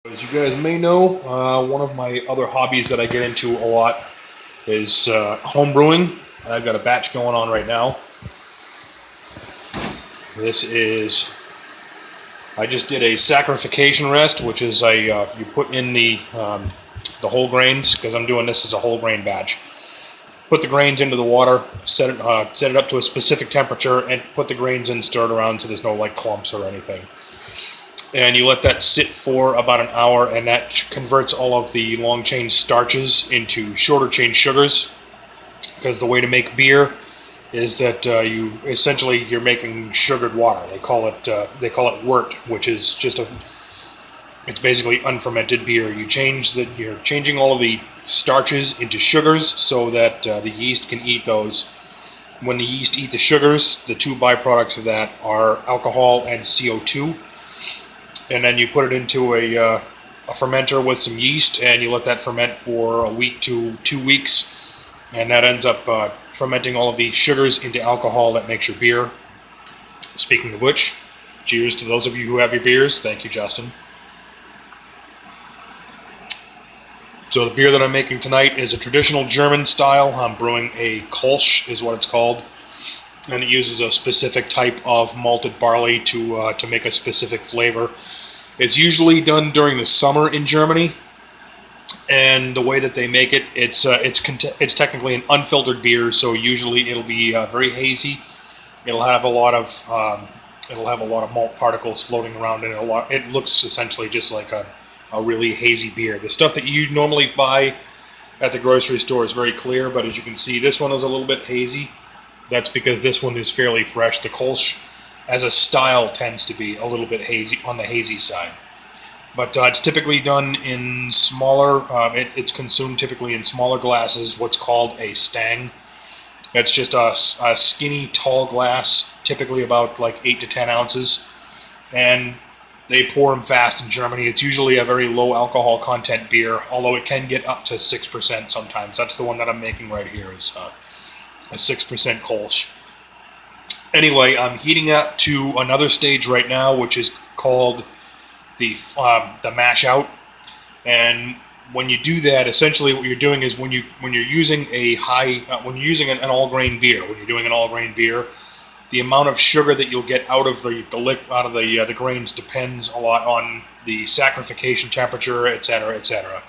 As you guys may know, one of my other hobbies that I get into a lot is home brewing. I've got a batch going on right now. I just did a saccharification rest, which is you put in the whole grains, because I'm doing this as a whole grain batch. Put the grains into the water, set it up to a specific temperature, and put the grains in, stir it around so there's no like clumps or anything. And you let that sit for about an hour, and that converts all of the long chain starches into shorter chain sugars. Because the way to make beer is that you're making sugared water. They call it wort, which is it's basically unfermented beer. You're changing all of the starches into sugars so that the yeast can eat those. When the yeast eat the sugars, the two byproducts of that are alcohol and CO2. And then you put it into a fermenter with some yeast, and you let that ferment for a week to 2 weeks, and that ends up fermenting all of the sugars into alcohol that makes your beer. Speaking of which, cheers to those of you who have your beers. Thank you, Justin. So the beer that I'm making tonight is a traditional German style. I'm brewing a Kölsch, is what it's called. And it uses a specific type of malted barley to make a specific flavor. It's usually done during the summer in Germany, and the way that they make it, it's technically an unfiltered beer, so usually it'll be very hazy. It'll have a lot of malt particles floating around in it. It looks essentially just like a really hazy beer. The stuff that you normally buy at the grocery store is very clear, but as you can see, this one is a little bit hazy. That's because this one is fairly fresh. The Kölsch, as a style, tends to be a little bit hazy, on the hazy side. But it's typically done in smaller, it's consumed typically in smaller glasses, what's called a stang. That's just a skinny, tall glass, typically about like 8 to 10 ounces. And they pour them fast in Germany. It's usually a very low alcohol content beer, although it can get up to 6% sometimes. That's the one that I'm making right here, is a 6% Kölsch. Anyway, I'm heating up to another stage right now, which is called the mash out. And when you do that, essentially what you're doing is when you're using an all grain beer, when you're doing an all grain beer, the amount of sugar that you'll get out of the grains depends a lot on the saccharification temperature, etc., etc.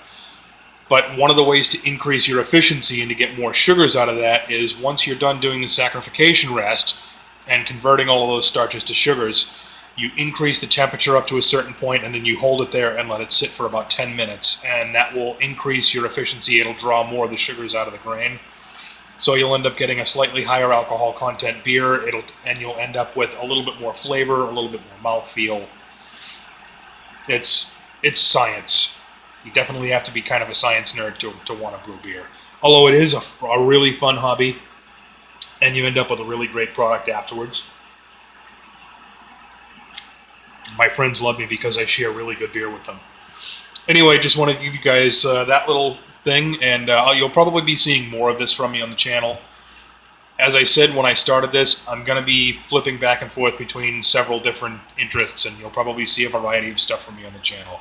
But one of the ways to increase your efficiency and to get more sugars out of that is once you're done doing the saccharification rest and converting all of those starches to sugars, you increase the temperature up to a certain point, and then you hold it there and let it sit for about 10 minutes. And that will increase your efficiency. It'll draw more of the sugars out of the grain. So you'll end up getting a slightly higher alcohol content beer, and you'll end up with a little bit more flavor, a little bit more mouthfeel. It's science. You definitely have to be kind of a science nerd to want to brew beer. Although it is a really fun hobby, and you end up with a really great product afterwards. My friends love me because I share really good beer with them. Anyway, just want to give you guys that little thing, and you'll probably be seeing more of this from me on the channel. As I said when I started this, I'm going to be flipping back and forth between several different interests, and you'll probably see a variety of stuff from me on the channel.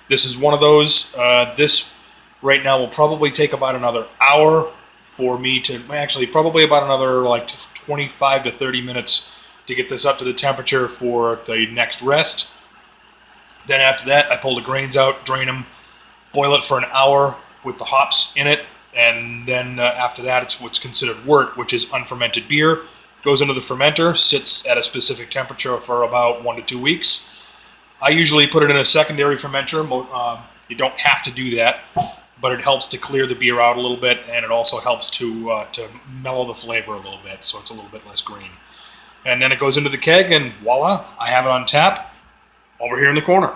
This is one of those. This right now will probably take about another hour for me to, actually probably about another like 25 to 30 minutes to get this up to the temperature for the next rest. Then after that, I pull the grains out, drain them, boil it for an hour with the hops in it, and then after that, it's what's considered wort, which is unfermented beer. Goes into the fermenter, sits at a specific temperature for about 1 to 2 weeks. I usually put it in a secondary fermenter. You don't have to do that, but it helps to clear the beer out a little bit, and it also helps to mellow the flavor a little bit, so it's a little bit less green. And then it goes into the keg, and voila, I have it on tap over here in the corner.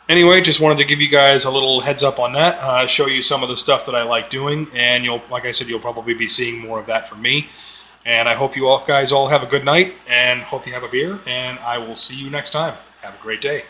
Anyway, just wanted to give you guys a little heads up on that, show you some of the stuff that I like doing, and like I said, you'll probably be seeing more of that from me. And I hope you guys all have a good night, and hope you have a beer, and I will see you next time. Have a great day.